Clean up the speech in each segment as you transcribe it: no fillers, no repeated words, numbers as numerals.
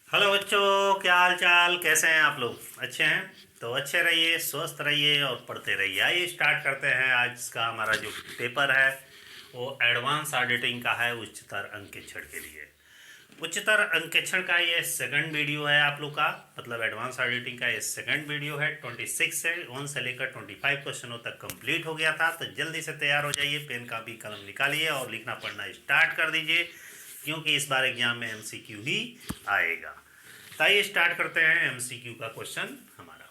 Hello बच्चों, क्या हाल चाल, कैसे हैं आप लोग? अच्छे हैं तो अच्छे रहिए, स्वस्थ रहिए और पढ़ते रहिए। आइए स्टार्ट करते हैं। आज का हमारा जो पेपर है वो एडवांस ऑडिटिंग का है, उच्चतर अंकेक्षण के लिए। उच्चतर अंकेक्षण का ये सेकंड वीडियो है आप लोग का, मतलब एडवांस ऑडिटिंग का ये सेकंड वीडियो है। 26 से 1 से लेकर 25 क्वेश्चनों तक कंप्लीट हो गया था। तो जल्दी से तैयार हो जाइए, पेन कापी कलम निकालिए और लिखना पढ़ना स्टार्ट कर दीजिए, क्योंकि इस बार एग्जाम में एमसीक्यू ही आएगा। तो आइए स्टार्ट करते हैं एमसीक्यू का क्वेश्चन हमारा।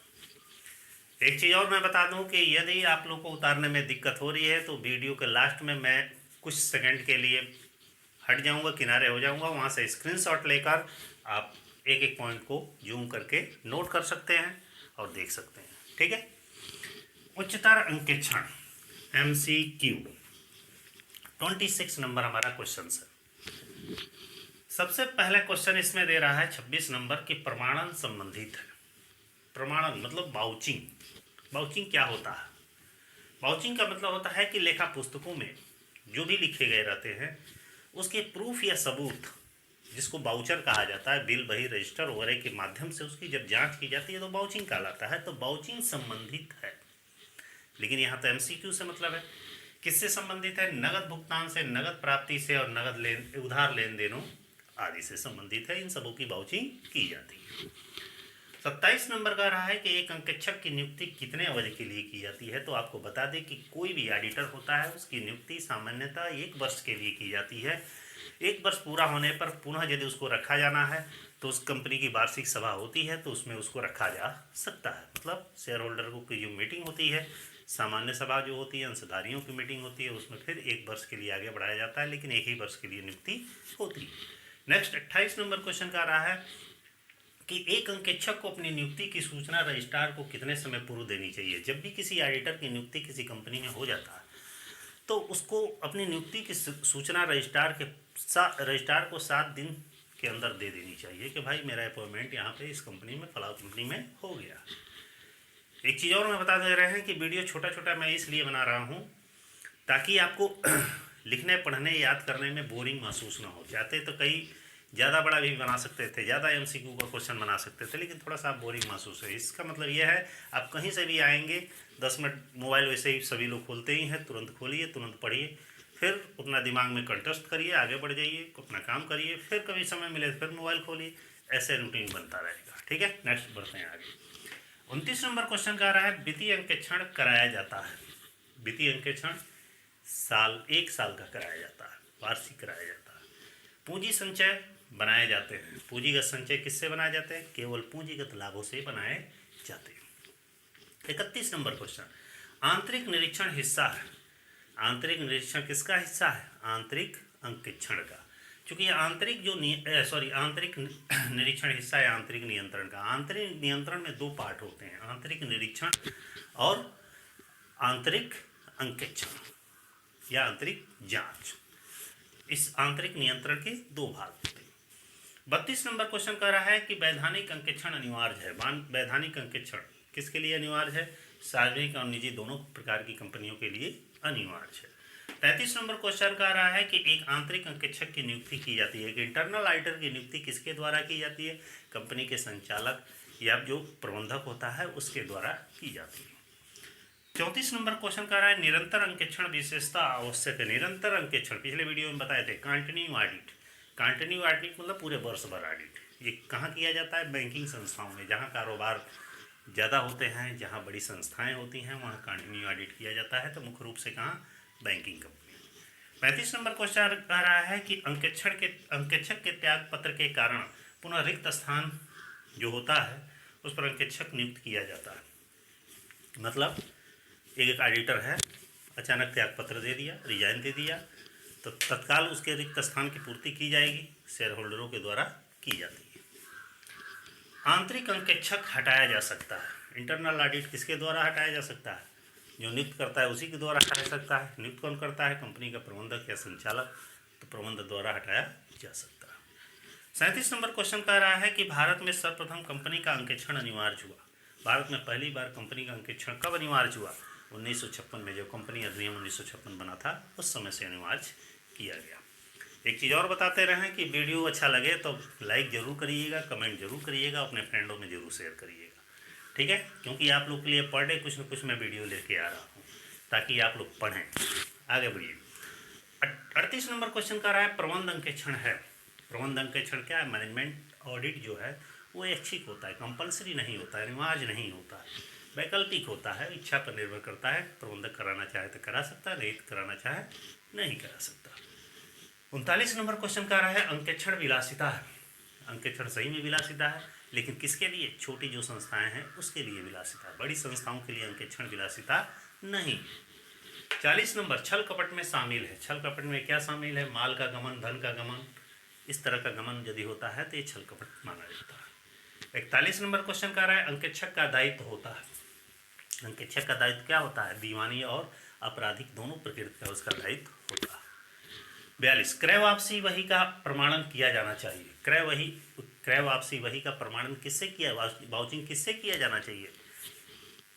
एक चीज़ और मैं बता दूं कि यदि आप लोग को उतारने में दिक्कत हो रही है तो वीडियो के लास्ट में मैं कुछ सेकंड के लिए हट जाऊंगा, किनारे हो जाऊंगा, वहां से स्क्रीनशॉट लेकर आप एक एक पॉइंट को जूम करके नोट कर सकते हैं और देख सकते हैं। ठीक है। उच्चतर अंकेक्षण एमसीक्यू 26 नंबर हमारा क्वेश्चन है। सबसे पहला क्वेश्चन इसमें दे रहा है 26 नंबर की प्रमाणन संबंधित है। प्रमाणन मतलब बाउचिंग। बाउचिंग क्या होता है? बाउचिंग का मतलब होता है कि लेखा पुस्तकों में जो भी लिखे गए रहते हैं उसके प्रूफ या सबूत, जिसको बाउचर कहा जाता है, बिल बही रजिस्टर वगैरह के माध्यम से उसकी जब जांच की जाती है तो बाउचिंग कहलाता है। तो बाउचिंग संबंधित है। लेकिन यहाँ तो एमसीक्यू से मतलब है। किससे संबंधित है? नगद भुगतान से, नगद प्राप्ति से और नगद उधार लेन देनों आदि से संबंधित है। इन सबों की बाउचिंग की जाती है। 27 नंबर का रहा है कि एक अंकेक्षक की नियुक्ति कितने अवधि के लिए की जाती है। तो आपको बता दें कि कोई भी ऑडिटर होता है उसकी नियुक्ति सामान्यतः 1 वर्ष के लिए की जाती है। 1 वर्ष पूरा होने पर पुनः यदि उसको रखा जाना है तो उस कंपनी की वार्षिक सभा होती है तो उसमें उसको रखा जा सकता है। मतलब शेयर होल्डर को की जो मीटिंग होती है, सामान्य सभा जो होती है, अंशधारियों की मीटिंग होती है, उसमें फिर 1 वर्ष के लिए आगे बढ़ाया जाता है, लेकिन एक ही वर्ष के लिए नियुक्ति होती है। नेक्स्ट 28 नंबर क्वेश्चन का रहा है कि एक अंकेक्षक को अपनी नियुक्ति की सूचना रजिस्ट्रार को कितने समय पूर्व देनी चाहिए। जब भी किसी ऑडिटर की नियुक्ति किसी कंपनी में हो जाता है तो उसको अपनी नियुक्ति की सूचना रजिस्ट्रार को 7 दिन के अंदर दे देनी चाहिए कि भाई मेरा अपॉइंटमेंट यहाँ पे इस कंपनी में, फलां कंपनी में हो गया। एक चीज़ और मैं बता दे रहे हैं कि वीडियो छोटा छोटा मैं इसलिए बना रहा हूँ ताकि आपको लिखने पढ़ने याद करने में बोरिंग महसूस ना हो। चाहते तो कई ज़्यादा बड़ा भी बना सकते थे, ज़्यादा एमसीक्यू का क्वेश्चन बना सकते थे, लेकिन थोड़ा सा आप बोरिंग महसूस है। इसका मतलब यह है आप कहीं से भी आएंगे, 10 मिनट मोबाइल वैसे ही सभी लोग खोलते ही हैं, तुरंत खोलिए, तुरंत पढ़िए, फिर अपना दिमाग में कंटेस्ट करिए, आगे बढ़ जाइए, अपना काम करिए, फिर कभी समय मिले फिर मोबाइल खोलिए। ऐसे रूटीन बनता रहेगा। ठीक है, नेक्स्ट बढ़ते हैं आगे। 29 नंबर क्वेश्चन का रहा है वित्तीय अंकेक्षण कराया जाता है। वित्तीय अंकेक्षण एक साल का कराया जाता है, वार्षिक कराया जाता है। पूंजी संचय बनाए जाते हैं। पूंजीगत संचय किससे बनाए जाते हैं? केवल पूंजीगत लाभों से बनाए जाते हैं। 31 नंबर क्वेश्चन आंतरिक निरीक्षण हिस्सा है। आंतरिक निरीक्षण किसका हिस्सा है? आंतरिक अंकेक्षण का। क्योंकि आंतरिक आंतरिक निरीक्षण हिस्सा है आंतरिक नियंत्रण का। आंतरिक नियंत्रण में 2 पार्ट होते हैं, आंतरिक निरीक्षण और आंतरिक अंकेक्षण या आंतरिक जांच। इस आंतरिक नियंत्रण के 2 भाग होते हैं। 32 नंबर क्वेश्चन कह रहा है कि वैधानिक अंकेक्षण अनिवार्य है। वैधानिक अंकेक्षण किसके लिए अनिवार्य है? सार्वजनिक और निजी दोनों प्रकार की कंपनियों के लिए अनिवार्य है। 33 नंबर क्वेश्चन कह रहा है कि एक आंतरिक अंकेक्षक की नियुक्ति की जाती है। एक इंटरनल ऑडिटर की नियुक्ति किसके द्वारा की जाती है? कंपनी के संचालक या जो प्रबंधक होता है उसके द्वारा की जाती है। 34 नंबर क्वेश्चन कह रहा है निरंतर अंकेक्षण विशेषता आवश्यक है। निरंतर अंकेक्षण पिछले वीडियो में बताए थे, कंटिन्यू ऑडिट। कंटिन्यू ऑडिट मतलब पूरे वर्ष भर ऑडिट। ये कहाँ किया जाता है? बैंकिंग संस्थाओं में, जहाँ कारोबार ज़्यादा होते हैं, जहाँ बड़ी संस्थाएं होती हैं, वहाँ कंटिन्यू ऑडिट किया जाता है। तो मुख्य रूप से कहाँ? Banking company. 35 नंबर क्वेश्चन कह रहा है कि अंकेक्षक के त्याग पत्र के कारण पुनः रिक्त स्थान जो होता है उस पर अंकेक्षक नियुक्त किया जाता है। मतलब एक ऑडिटर है, अचानक त्याग पत्र दे दिया, रिजाइन दे दिया, तो तत्काल उसके रिक्त स्थान की पूर्ति की जाएगी, शेयर होल्डरों के द्वारा की जाती है। आंतरिक अंकेक्षक हटाया जा सकता है। इंटरनल ऑडिट किसके द्वारा हटाया जा सकता है? जो नियुक्त करता है उसी के द्वारा हटाया सकता है। नियुक्त कौन करता है? कंपनी का प्रबंधक या संचालक, तो प्रबंधक द्वारा हटाया जा सकता है। 37 नंबर क्वेश्चन कह रहा है कि भारत में सर्वप्रथम कंपनी का अंकेक्षण अनिवार्य हुआ। भारत में पहली बार कंपनी का अंकेक्षण कब अनिवार्य हुआ? 1956 में, जो कंपनी अधिनियम 1956 बना था उस समय से अनिवार्य किया गया। एक चीज़ और बताते रहें कि वीडियो अच्छा लगे तो लाइक ज़रूर करिएगा, कमेंट जरूर करिएगा, अपने फ्रेंडों में ज़रूर शेयर करिएगा, ठीक है। क्योंकि आप लोग के लिए पर डे कुछ न कुछ मैं वीडियो लेके आ रहा हूँ ताकि आप लोग पढ़ें। आगे बढ़िए। 38 नंबर क्वेश्चन का रहा है प्रबंध अंकेक्षण है। प्रबंध अंकेक्षण क्या है? मैनेजमेंट ऑडिट जो है वो ऐच्छिक होता है, कंपलसरी नहीं होता है, अनिवार्य नहीं होता है, वैकल्पिक होता है, इच्छा पर निर्भर करता है। प्रबंधक कराना चाहे तो करा सकता है, नहीं तो कराना चाहे नहीं करा सकता। 39 नंबर क्वेश्चन का रहा है अंकेक्षण विलासिता है। अंकेक्षण सही में विलासिता है, लेकिन किसके लिए? छोटी जो संस्थाएं हैं उसके लिए विलासिता है, बड़ी संस्थाओं के लिए अंकेक्षण विलासिता नहीं। 40 नंबर छल कपट में शामिल है। छल कपट में क्या शामिल है? माल का गमन, धन का गमन, इस तरह का गमन यदि होता है तो ये छल कपट माना जाता है। 41 नंबर क्वेश्चन का रहा है अंकेक्षक का दायित्व होता है। अंकेक्षक का दायित्व क्या होता है? दीवानी और आपराधिक दोनों प्रकृति का उसका दायित्व होता है। 42 क्रय वापसी वही का प्रमाणन किया जाना चाहिए। क्रय वापसी वही का प्रमाणन किससे किया? वाउचिंग किससे किया जाना चाहिए?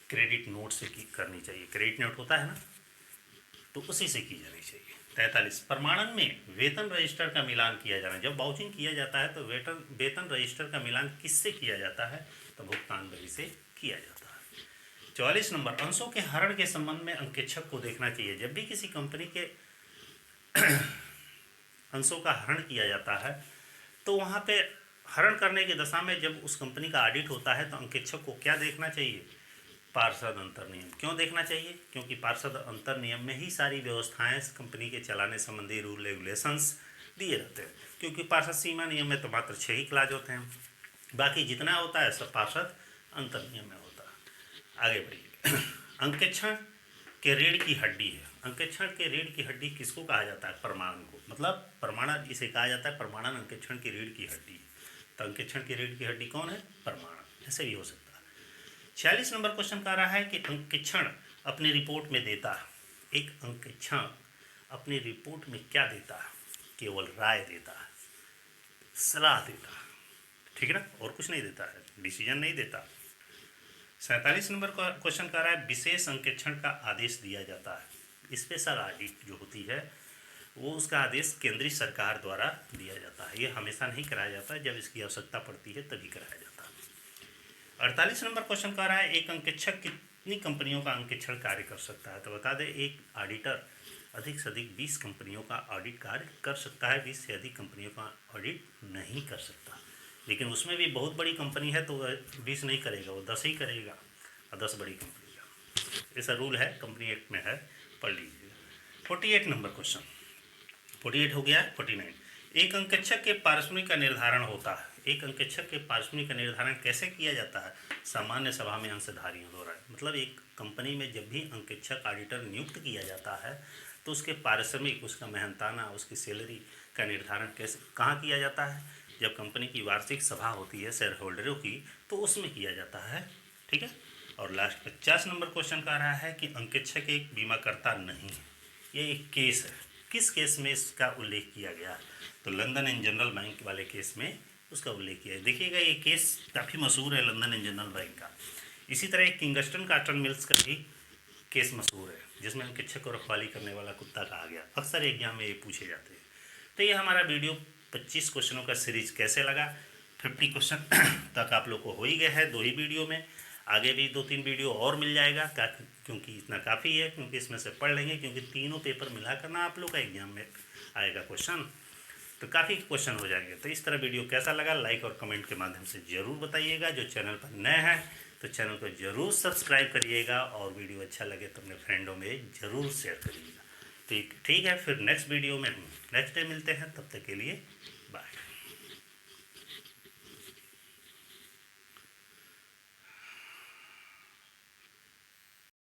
क्रेडिट नोट से करनी चाहिए। क्रेडिट नोट होता है ना, तो उसी से की जानी चाहिए। 43 प्रमाणन में वेतन रजिस्टर का मिलान किया जाना। जब वाउचिंग किया जाता है तो वेतन रजिस्टर का मिलान किससे किया जाता है? तो भुगतान बही से किया जाता है। 44 नंबर अंशों के हरण के संबंध में अंकेक्षक को देखना चाहिए। जब भी किसी कंपनी के अंशों का हरण किया जाता है तो वहाँ पे हरण करने की दशा में जब उस कंपनी का ऑडिट होता है तो अंकेक्षक को क्या देखना चाहिए? पार्षद अंतर नियम। क्यों देखना चाहिए? क्योंकि पार्षद अंतर नियम में ही सारी व्यवस्थाएं कंपनी के चलाने संबंधी रूल रेगुलेशंस दिए रहते हैं। क्योंकि पार्षद सीमा नियम में तो मात्र 6 ही क्लाज होते हैं, बाकी जितना होता है सब पार्षद अंतर नियम में होता है। आगे बढ़िए। अंकेक्षण के रीढ़ की हड्डी है। अंकेक्षण के रीढ़ की हड्डी किसको कहा जाता है? प्रमाणन को। मतलब प्रमाणन इसे कहा जाता है, प्रमाणन अंकेक्षण की रीढ़ की हड्डी है। तो अंकेक्षण की रीढ़ की हड्डी कौन है? प्रमाणन। ऐसे भी हो सकता है। 46 नंबर क्वेश्चन का रहा है कि अंकेक्षण अपनी रिपोर्ट में देता है। एक अंकेक्षण अपनी रिपोर्ट में क्या देता है? केवल राय देता है, सलाह देता है, ठीक है ना, और कुछ नहीं देता है, डिसीजन नहीं देता। 47 नंबर क्वेश्चन का रहा है विशेष अंकेक्षण का आदेश दिया जाता है। स्पेशल ऑडिट जो होती है वो उसका आदेश केंद्रीय सरकार द्वारा दिया जाता है। ये हमेशा नहीं कराया जाता है, जब इसकी आवश्यकता पड़ती है तभी कराया जाता है। 48 नंबर क्वेश्चन का रहा है एक अंकेक्षक कितनी कंपनियों का अंकेक्षण कार्य कर सकता है? तो बता दें एक ऑडिटर अधिक से अधिक 20 कंपनियों का ऑडिट कार्य कर सकता है। 20 से अधिक कंपनियों का ऑडिट नहीं कर सकता, लेकिन उसमें भी बहुत बड़ी कंपनी है तो 20 नहीं करेगा, वो 10 ही करेगा, और 10 बड़ी कंपनी का। ऐसा रूल है, कंपनी एक्ट में है, पढ़ लीजिए। 48 नंबर क्वेश्चन, 48 हो गया। 49 एक अंकेक्षक के पारिश्रमिक का निर्धारण होता है। एक अंकेक्षक के पारिश्रमिक का निर्धारण कैसे किया जाता है? सामान्य सभा में अंशधारियों द्वारा। मतलब एक कंपनी में जब भी अंकेक्षक ऑडिटर नियुक्त किया जाता है तो उसके पारिश्रमिक, उसका मेहनताना, उसकी सैलरी का निर्धारण कैसे कहाँ किया जाता है? जब कंपनी की वार्षिक सभा होती है शेयर होल्डरों की, तो उसमें किया जाता है, ठीक है। और लास्ट 50 नंबर क्वेश्चन का रहा है कि अंकेक्षक एक बीमाकर्ता नहीं है। ये एक केस है। किस केस में इसका उल्लेख किया गया है? तो लंदन एंड जनरल बैंक वाले केस में उसका उल्लेख किया है। देखिएगा ये केस काफ़ी मशहूर है, लंदन एंड जनरल बैंक का। इसी तरह एक किंगस्टन कॉटन मिल्स का भी केस मशहूर है, जिसमें अंकेक्षक को रखवाली करने वाला कुत्ता कहा गया। अक्सर एग्जाम में ये पूछे जाते हैं। तो ये हमारा वीडियो 25 क्वेश्चनों का सीरीज कैसे लगा? 50 क्वेश्चन तक आप लोग को हो ही गया है 2 ही वीडियो में। आगे भी 2-3 वीडियो और मिल जाएगा, क्योंकि इतना काफ़ी है, क्योंकि इसमें से पढ़ लेंगे, क्योंकि तीनों पेपर मिला करना आप लोग का एग्जाम में आएगा क्वेश्चन, तो काफ़ी क्वेश्चन हो जाएंगे। तो इस तरह वीडियो कैसा लगा लाइक और कमेंट के माध्यम से ज़रूर बताइएगा। जो चैनल पर नए हैं तो चैनल को ज़रूर सब्सक्राइब करिएगा, और वीडियो अच्छा लगे तो अपने फ्रेंडों में ज़रूर शेयर करिएगा। ठीक है, फिर नेक्स्ट वीडियो में हम नेक्स्ट डे मिलते हैं, तब तक के लिए बाय।